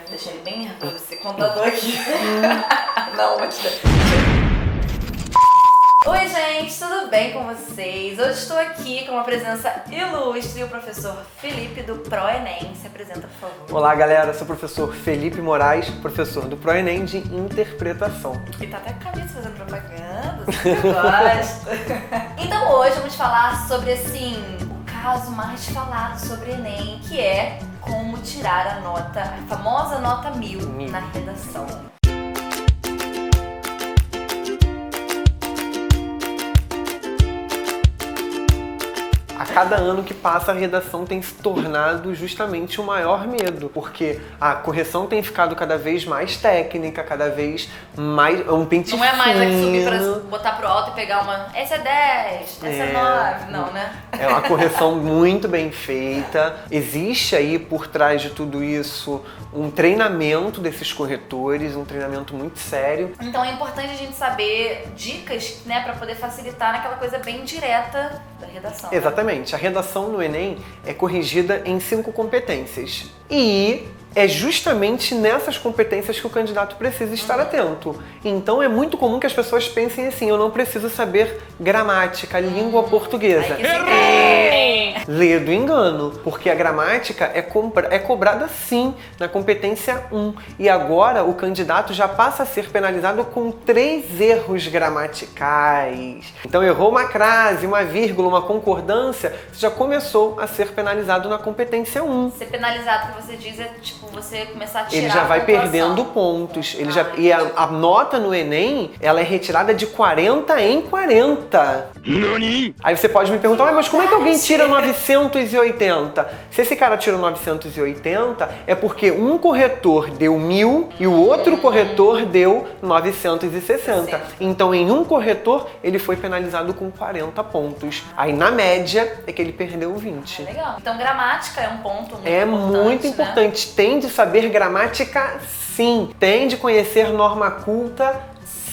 Deixei ele bem nervoso, esse contador aqui. Não, vou te dar. Oi gente, tudo bem com vocês? Hoje estou aqui com uma presença ilustre, o professor Felipe do ProEnem. Se apresenta, por favor. Olá galera, sou o professor Felipe Moraes, professor do ProEnem de Interpretação. E tá até com a cabeça fazendo propaganda, você gosta. Então hoje vamos falar sobre, assim, o caso mais falado sobre Enem, que é como tirar a nota, a famosa nota 1000 na redação. A cada ano que passa, a redação tem se tornado justamente o maior medo, porque a correção tem ficado cada vez mais técnica, cada vez mais... um pente Não é mais fino. aqui subir pra botar pro alto e pegar uma... Essa é 10, essa é 9, não, né? É uma correção muito bem feita. Existe aí por trás de tudo isso um treinamento desses corretores, um treinamento muito sério. Então é importante a gente saber dicas, né, pra poder facilitar naquela coisa bem direta da redação. Exatamente. A redação no Enem é corrigida em 5 competências. E é justamente nessas competências que o candidato precisa estar atento. Então é muito comum que as pessoas pensem assim: eu não preciso saber gramática, língua portuguesa. Lê do engano, porque a gramática é cobrada sim na competência 1. E agora o candidato já passa a ser penalizado com 3 erros gramaticais. Então errou uma crase, uma vírgula, uma concordância, já começou a ser penalizado na competência 1. Ser penalizado, que você diz, é tipo você começar a tirar. Ele já vai a pontuação. perdendo pontos. E a nota no Enem, ela é retirada de 40 em 40. Nani? Aí você pode me perguntar, mas como é que alguém tira 980? Se esse cara tirou 980, é porque um corretor deu 1000 e o outro corretor deu 960. Então, em um corretor, ele foi penalizado com 40 pontos. Aí, na média, é que ele perdeu 20. Legal. Então, gramática é um ponto muito É importante, muito né? importante. Tem de saber gramática, sim. Tem de conhecer norma culta,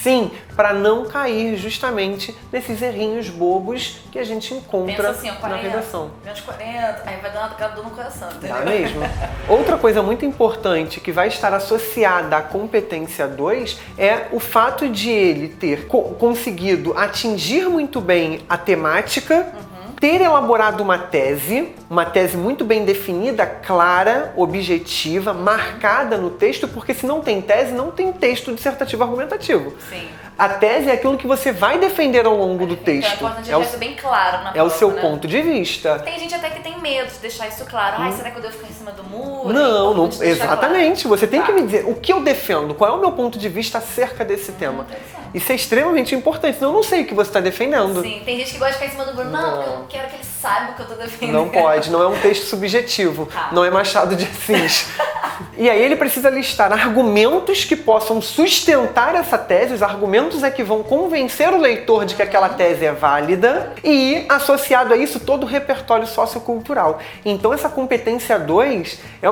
sim, para não cair justamente nesses errinhos bobos que a gente encontra Pensa assim, ó, 40, na redação. menos 40, aí vai dar uma dor no coração, entendeu? Tá mesmo? Outra coisa muito importante que vai estar associada à competência 2 é o fato de ele ter conseguido atingir muito bem a temática, ter elaborado uma tese muito bem definida, clara, objetiva, marcada no texto, porque se não tem tese, não tem texto dissertativo argumentativo. Sim. A tese é aquilo que você vai defender ao longo do Então texto. é importante deixar isso bem claro na prova, É o seu né? ponto de vista. Tem gente até que tem medo de deixar isso claro. Ai, será que eu devo ficar em cima do muro? Não, Vou te deixar exatamente. claro. Você tem Tá. que me dizer o que eu defendo, qual é o meu ponto de vista acerca desse tema. Interessante. Isso é extremamente importante, senão eu não sei o que você está defendendo. Sim, tem gente que gosta de ficar em cima do muro. Não, porque eu não quero que ele saiba o que eu tô defendendo. Não pode, não é um texto subjetivo, não é Machado de Assis. E aí ele precisa listar argumentos que possam sustentar essa tese, os argumentos é que vão convencer o leitor de que aquela tese é válida e, associado a isso, todo o repertório sociocultural. Então essa competência 2 é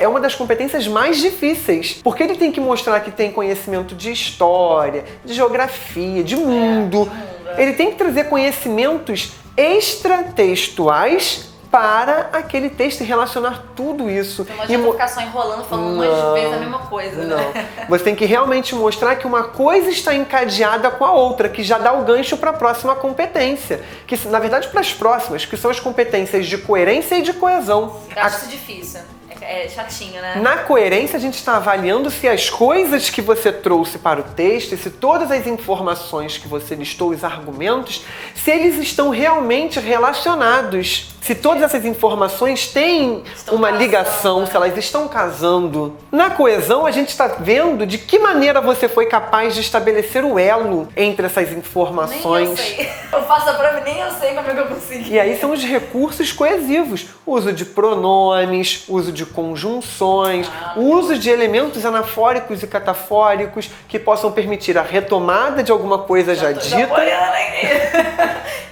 uma das competências mais difíceis, porque ele tem que mostrar que tem conhecimento de história, de geografia, de mundo. Ele tem que trazer conhecimentos extratextuais para aquele texto e relacionar tudo isso. Então não adianta ficar só enrolando, falando um monte de vezes a mesma coisa, Não. né? Você tem que realmente mostrar que uma coisa está encadeada com a outra, que já dá o gancho para a próxima competência. Que, na verdade, para as próximas, que são as competências de coerência e de coesão. Eu acho isso difícil. É chatinho, né? Na coerência, a gente está avaliando se as coisas que você trouxe para o texto e se todas as informações que você listou, os argumentos, se eles estão realmente relacionados. Se todas essas informações têm uma ligação, se elas estão casando. Na coesão, a gente está vendo de que maneira você foi capaz de estabelecer o elo entre essas informações. Nem eu sei. Eu faço a prova e nem eu sei como é que eu consegui. E aí são os recursos coesivos. Uso de pronomes, uso de conjunções, uso de elementos anafóricos e catafóricos que possam permitir a retomada de alguma coisa já dita.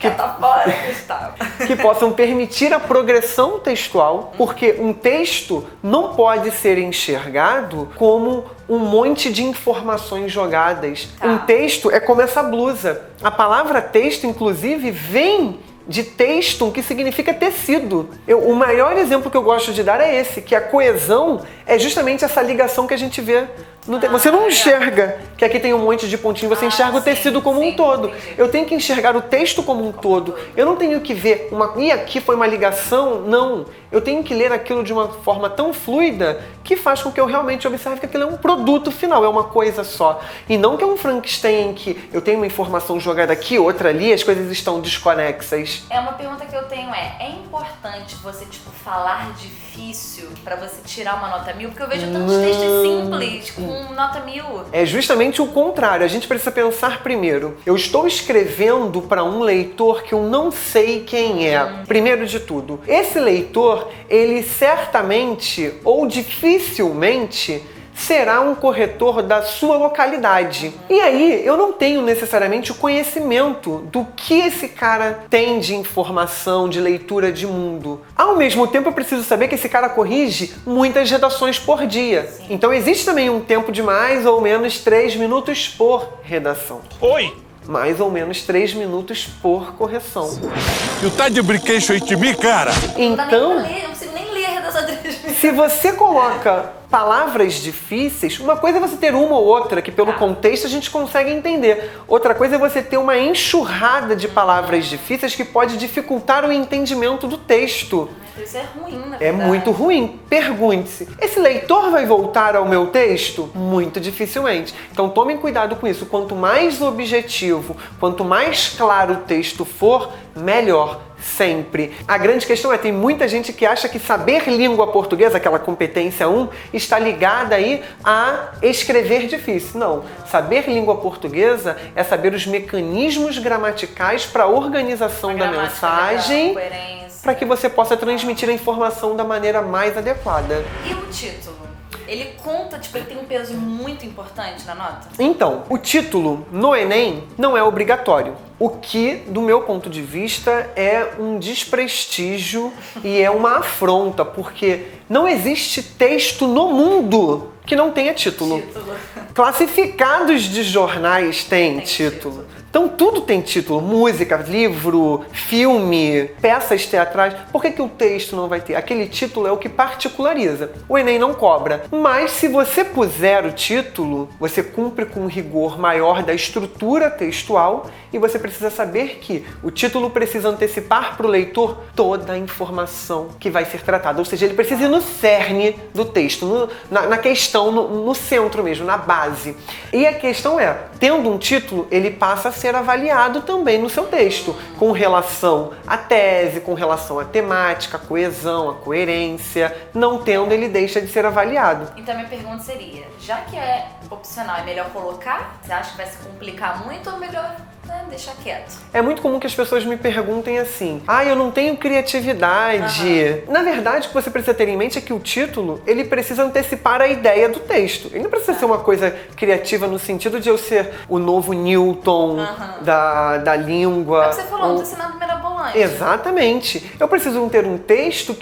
Catafóricos, tá. Que possam permitir a progressão textual, porque um texto não pode ser enxergado como um monte de informações jogadas. Um texto é como essa blusa. A palavra texto, inclusive, vem de texto, que significa tecido. O maior exemplo que eu gosto de dar é esse, que a coesão é justamente essa ligação que a gente vê. Você não enxerga que aqui tem um monte de pontinho, você enxerga o tecido como um todo. Entendi. Eu tenho que enxergar o texto como um todo. Eu não tenho que ver e aqui foi uma ligação, não. Eu tenho que ler aquilo de uma forma tão fluida que faz com que eu realmente observe que aquilo é um produto final, é uma coisa só. E não que é um Frankenstein em que eu tenho uma informação jogada aqui, outra ali, as coisas estão desconexas. Uma pergunta que eu tenho é importante você, falar difícil pra você tirar uma nota 1000? Porque eu vejo tantos textos simples com nota 1000. É justamente o contrário. A gente precisa pensar primeiro. Eu estou escrevendo para um leitor que eu não sei quem é. Primeiro de tudo, esse leitor, ele certamente ou dificilmente será um corretor da sua localidade. E aí, eu não tenho necessariamente o conhecimento do que esse cara tem de informação, de leitura de mundo. Ao mesmo tempo, eu preciso saber que esse cara corrige muitas redações por dia. Sim. Então, existe também um tempo de mais ou menos 3 minutos por redação. Oi! Mais ou menos 3 minutos por correção. Tu tá de brinquedo aí de mim, cara? Não dá nem Então, pra ler, eu não consigo nem ler a redação de se você coloca palavras difíceis, uma coisa é você ter uma ou outra que pelo contexto a gente consegue entender. Outra coisa é você ter uma enxurrada de palavras difíceis que pode dificultar o entendimento do texto. Isso é ruim, na É verdade. muito ruim. Pergunte-se, esse leitor vai voltar ao meu texto? Muito dificilmente. Então tomem cuidado com isso. Quanto mais objetivo, quanto mais claro o texto for, melhor. Sempre. A grande questão tem muita gente que acha que saber língua portuguesa, aquela competência 1, está ligada aí a escrever difícil. Não. Saber língua portuguesa é saber os mecanismos gramaticais para a organização da mensagem, para que você possa transmitir a informação da maneira mais adequada. E o título? Ele conta, ele tem um peso muito importante na nota? Então, o título no Enem não é obrigatório. O que, do meu ponto de vista, é um desprestígio e é uma afronta, porque não existe texto no mundo que não tenha título. Classificados de jornais têm título. Então tudo tem título, música, livro, filme, peças teatrais. Por que o texto não vai ter? Aquele título é o que particulariza. O Enem não cobra. Mas se você puser o título, você cumpre com um rigor maior da estrutura textual e você precisa saber que o título precisa antecipar para o leitor toda a informação que vai ser tratada. Ou seja, ele precisa ir no cerne do texto, na questão, no centro mesmo, na base. E a questão é, tendo um título, ele passa a ser avaliado também no seu texto, com relação à tese, com relação à temática, à coesão, à coerência. Não tendo, ele deixa de ser avaliado. Então minha pergunta seria, já que é opcional, é melhor colocar? Você acha que vai se complicar muito ou melhor deixar quieto? É muito comum que as pessoas me perguntem assim, eu não tenho criatividade. Na verdade, o que você precisa ter em mente é que o título, ele precisa antecipar a ideia do texto. Ele não precisa ser uma coisa criativa no sentido de eu ser o novo Newton da língua. É o que você falou, não tô ensinando mirabolante. Exatamente. Eu preciso ter um texto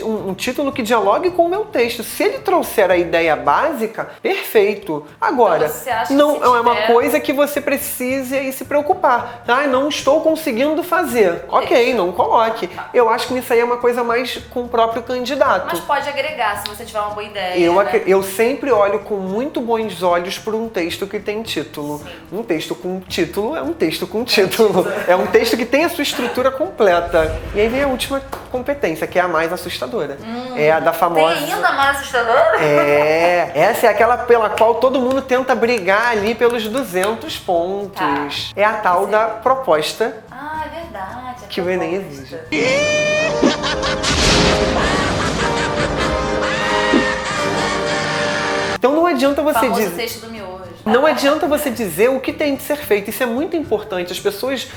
um título que dialogue com o meu texto. Se ele trouxer a ideia básica, perfeito. Agora, Então, você acha que não se é uma tiver- coisa que você precise aí se preocupar. Não estou conseguindo fazer. Ok, não coloque. Eu acho que isso aí é uma coisa mais com o próprio candidato. Mas pode agregar, se você tiver uma boa ideia, né? Eu sempre olho com muito bons olhos por um texto que tem título. Sim. Um texto com título é um texto com título. É um texto que tem a sua estrutura completa. E aí vem a última competência, que é a mais assustadora. É a da famosa... Tem ainda mais assustador? Essa é aquela pela qual todo mundo tenta brigar ali pelos 200 pontos. Tá. É a tal da proposta Ah, é verdade. que o Enem exige. Então não adianta você Famoso dizer... texto do miojo. Não adianta você dizer o que tem de ser feito. Isso é muito importante. As pessoas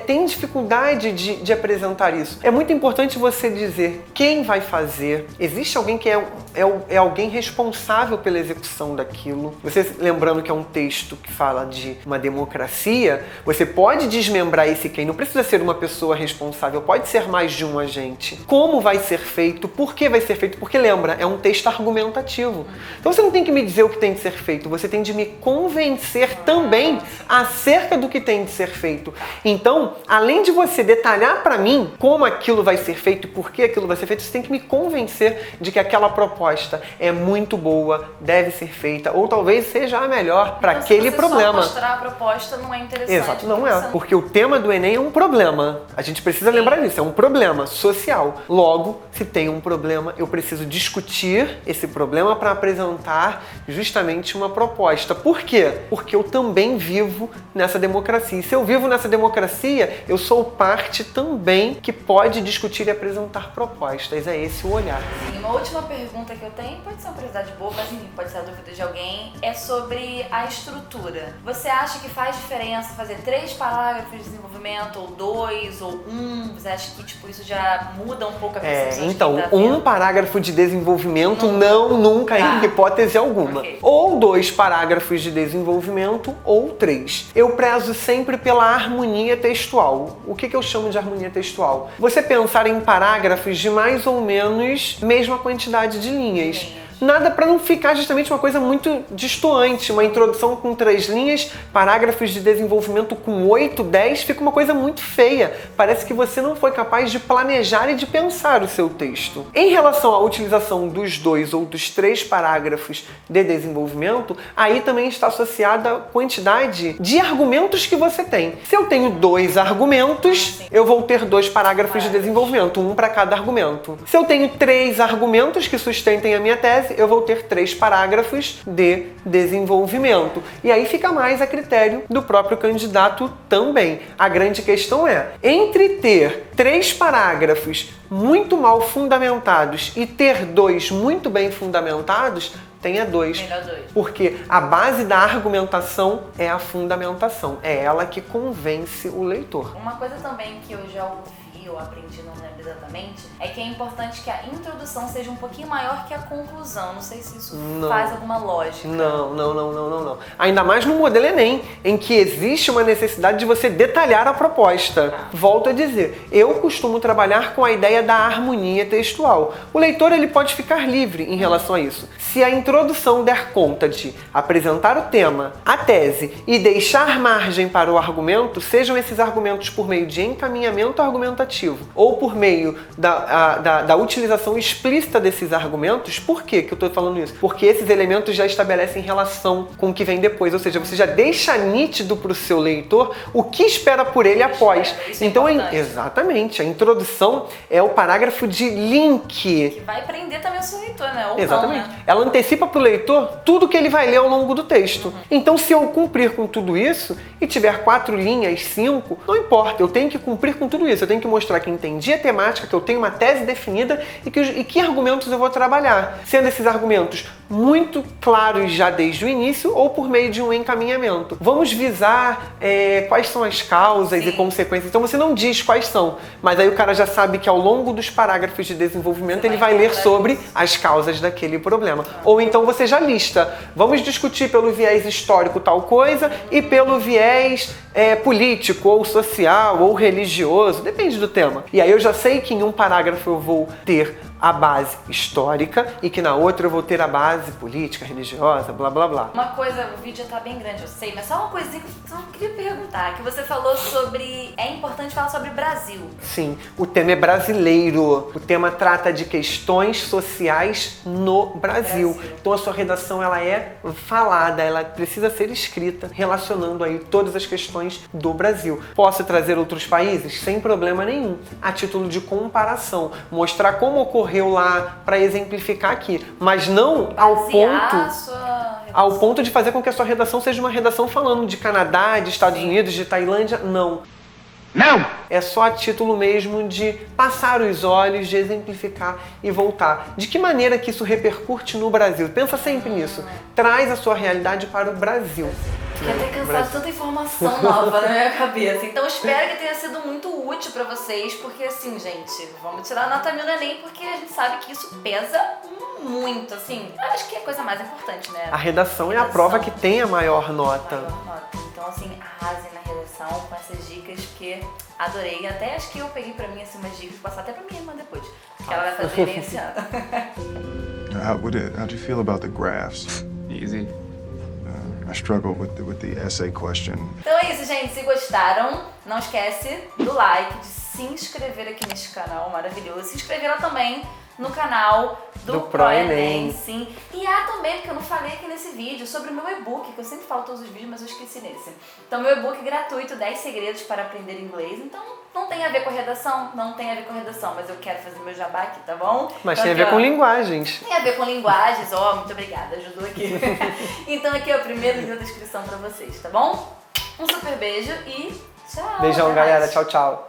têm dificuldade de apresentar isso. É muito importante você dizer quem vai fazer. Existe alguém que é alguém responsável pela execução daquilo. Você, lembrando que é um texto que fala de uma democracia, você pode desmembrar esse quem. Não precisa ser uma pessoa responsável. Pode ser mais de um agente. Como vai ser feito? Por que vai ser feito? Porque lembra, é um texto argumentativo. Então você não tem que me dizer o que tem de ser feito, você tem de me convencer também acerca do que tem de ser feito. Então, além de você detalhar para mim como aquilo vai ser feito e por que aquilo vai ser feito, você tem que me convencer de que aquela proposta é muito boa, deve ser feita, ou talvez seja a melhor para aquele problema. Só mostrar a proposta não é interessante. Exato, não é. Porque o tema do Enem é um problema. A gente precisa lembrar disso, é um problema social. Logo, se tem um problema, eu preciso discutir esse problema para apresentar justamente uma proposta. Por quê? Porque eu também vivo nessa democracia. E se eu vivo nessa democracia, eu sou parte também que pode discutir e apresentar propostas. É esse o olhar. Sim, uma última pergunta que eu tenho, pode ser uma curiosidade boa, mas enfim, pode ser a dúvida de alguém, é sobre a estrutura. Você acha que faz diferença fazer 3 parágrafos de desenvolvimento, ou 2, ou 1? Você acha que tipo, isso já muda um pouco a percepção então, de quem tá um vendo? parágrafo de desenvolvimento nunca em hipótese alguma. Ok. Ou 2 parágrafos de desenvolvimento, ou 3. Eu prezo sempre pela harmonia textual. O que eu chamo de harmonia textual? Você pensar em parágrafos de mais ou menos mesma quantidade de linhas. Nada para não ficar justamente uma coisa muito destoante, uma introdução com 3 linhas, parágrafos de desenvolvimento com 8, 10, fica uma coisa muito feia. Parece que você não foi capaz de planejar e de pensar o seu texto. Em relação à utilização dos 2 ou dos 3 parágrafos de desenvolvimento, aí também está associada a quantidade de argumentos que você tem. Se eu tenho 2 argumentos, eu vou ter 2 parágrafos de desenvolvimento, 1 para cada argumento. Se eu tenho 3 argumentos que sustentem a minha tese, eu vou ter 3 parágrafos de desenvolvimento. E aí fica mais a critério do próprio candidato também. A grande questão é, entre ter 3 parágrafos muito mal fundamentados e ter 2 muito bem fundamentados, tenha 2. Melhor 2. Porque a base da argumentação é a fundamentação. É ela que convence o leitor. Uma coisa também que eu já ouvi, eu aprendi, não lembro exatamente, é que é importante que a introdução seja um pouquinho maior que a conclusão. Não sei se isso faz alguma lógica. Não. Ainda mais no modelo Enem, em que existe uma necessidade de você detalhar a proposta. Volto a dizer, eu costumo trabalhar com a ideia da harmonia textual. O leitor ele pode ficar livre em relação a isso. Se a introdução der conta de apresentar o tema, a tese e deixar margem para o argumento, sejam esses argumentos por meio de encaminhamento argumentativo ou por meio da utilização explícita desses argumentos. Por que eu estou falando isso? Porque esses elementos já estabelecem relação com o que vem depois, ou seja, você já deixa nítido para o seu leitor o que espera por ele após. Então, exatamente, a introdução é o parágrafo de link. Que vai prender também o seu leitor, né? Ou exatamente. Não, né? Ela antecipa para o leitor tudo que ele vai ler ao longo do texto. Então, se eu cumprir com tudo isso e tiver 4 linhas, 5, não importa, eu tenho que cumprir com tudo isso. Eu tenho que mostrar que entendi a temática, que eu tenho uma tese definida e que argumentos eu vou trabalhar. Sendo esses argumentos muito claros já desde o início ou por meio de um encaminhamento. Vamos visar quais são as causas e consequências. Então você não diz quais são, mas aí o cara já sabe que ao longo dos parágrafos de desenvolvimento ele vai ler sobre as causas daquele problema. Ou então você já lista. Vamos discutir pelo viés histórico tal coisa e pelo viés político ou social ou religioso, depende do tema. E aí eu já sei que em um parágrafo eu vou ter a base histórica e que na outra eu vou ter a base política, religiosa, blá blá blá. Uma coisa, o vídeo já tá bem grande, eu sei, mas só uma coisinha que eu só queria perguntar, que você falou sobre, é importante falar sobre Brasil. Sim, o tema é brasileiro, o tema trata de questões sociais no Brasil. Então a sua redação ela é falada, ela precisa ser escrita, relacionando aí todas as questões do Brasil. Posso trazer outros países? Sem problema nenhum, a título de comparação, mostrar como ocorreu lá para exemplificar aqui, mas não ao ponto de fazer com que a sua redação seja uma redação falando de Canadá, de Estados Unidos, de Tailândia, não. Não! É só a título mesmo de passar os olhos, de exemplificar e voltar. De que maneira que isso repercute no Brasil? Pensa sempre nisso. Traz a sua realidade para o Brasil. Fiquei até cansada de tanta informação nova na minha cabeça. Então espero que tenha sido muito útil pra vocês, porque assim, gente, vamos tirar a nota 1000 no Enem, porque a gente sabe que isso pesa muito, assim. Acho que é a coisa mais importante, né? A redação é a prova que tem a maior nota. Então, assim, arrasem na redação com essas dicas, porque adorei. Até acho que eu peguei pra mim, assim, umas dicas, passar até pra minha irmã depois, porque ela vai fazer Enem esse ano. How'd you feel about the graphs? Easy. I struggle with the essay question. Então é isso, gente. Se gostaram, não esquece do like, de se inscrever aqui neste canal maravilhoso. Se inscrever lá também no canal do ProEnem, sim. E também, porque eu não falei aqui nesse vídeo, sobre o meu e-book, que eu sempre falo todos os vídeos, mas eu esqueci nesse. Então, meu e-book gratuito, 10 segredos para aprender inglês. Então, não tem a ver com redação, mas eu quero fazer meu jabá aqui, tá bom? Mas então, tem a ver com linguagens. Tem a ver com linguagens, muito obrigada, ajudou aqui. Então, aqui é o primeiro link da descrição pra vocês, tá bom? Um super beijo e tchau! Beijão, até galera. mais. Tchau, tchau.